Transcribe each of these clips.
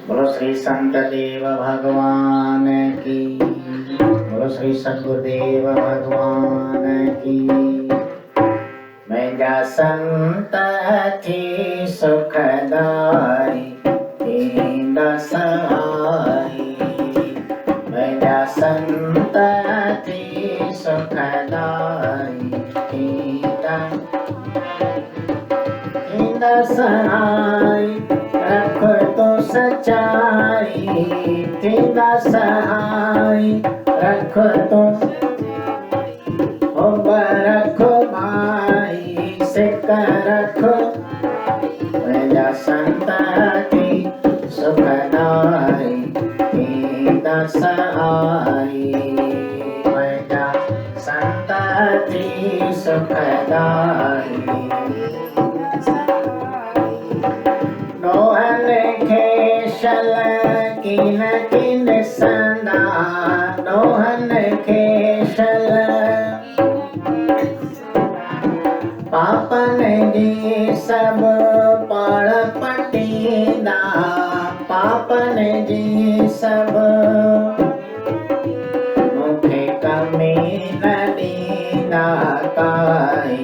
बोलो श्री संत देव भगवान की, बोलो श्री सद्गुरुदेव भगवान की। मैं जा संत थी सुखदाई दसहाई, मैं जा संत थी सुखदाई दसहाई, रख तो सच्चाई थी दसहाई, रख तो रखो भाई सिक रखो, मैं जा संत की सुखदाई दसहाई, मैं जा संत की सुखदाई। नोहन खेशल किन किन संदा, नोहन खेशल पापन जी सब पड़ पटीदा, पापन जी सब मुखे कमी नदीना काई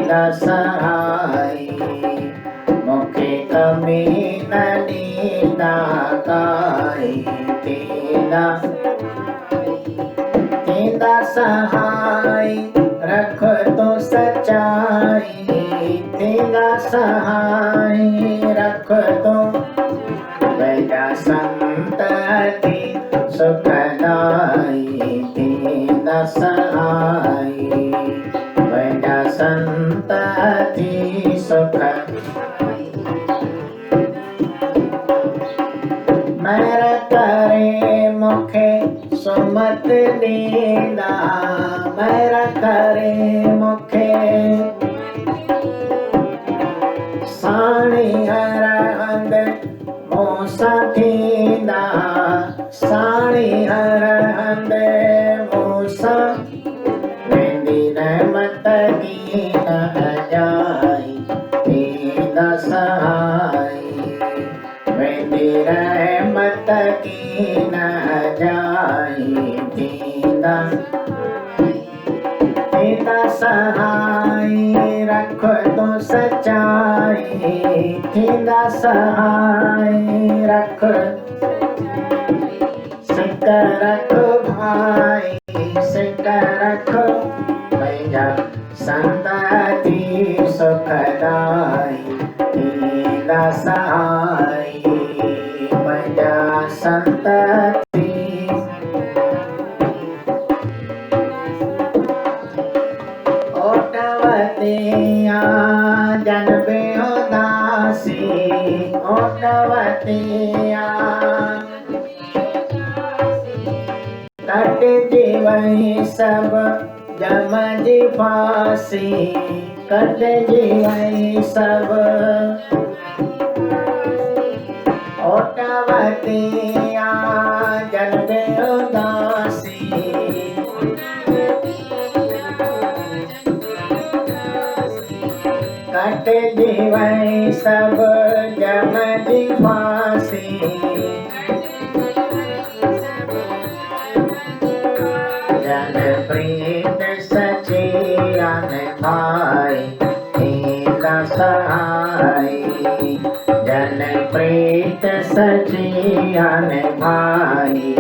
दसहाई, मुखे कमी नदीना काई दसहाई, रख तो सच्चाई दसहाई, रख तो बैजा संत की सुखदाई दसहाई, बैजा संत की सुखदाई। मेरा करे मुखे सुमत दीदा, मेरा करे मुखे साणी हरहंद मूसा थींदा, साणी हरहंद मूसा वेंदी रहमत की न जाई दसहाई, वेंदी रहमत की न जाई दसहाई, रख तो सच्चाई दसहाई, रख सिक रखो भाई सिक रखो, बैजा संत की सुखदाई दसहाई, बैजा संत की। ओटवतिया जन बेहोदासी, ओटवतिया कट जीवई सब जम जी फांसी, कट जीवई सब ओटवतिया जन बेहोदासी, कट जीवई सब जम जी फांसी, जन प्रीत सचियन भाई दसहाई, जन प्रीत सचियन भाई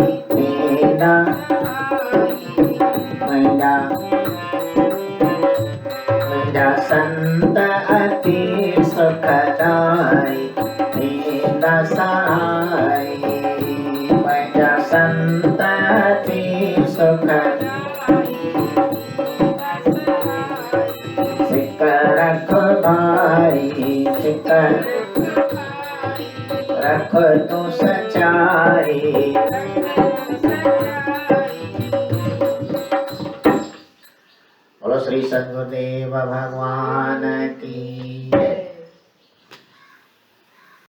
मैया संत अति सुखदाई दसहाई, मैया संत अति सुखदाई। सिक रखो भाई सिक रखो तू सच्चाई। बोलो श्री सद्गुरुदेव भगवान की।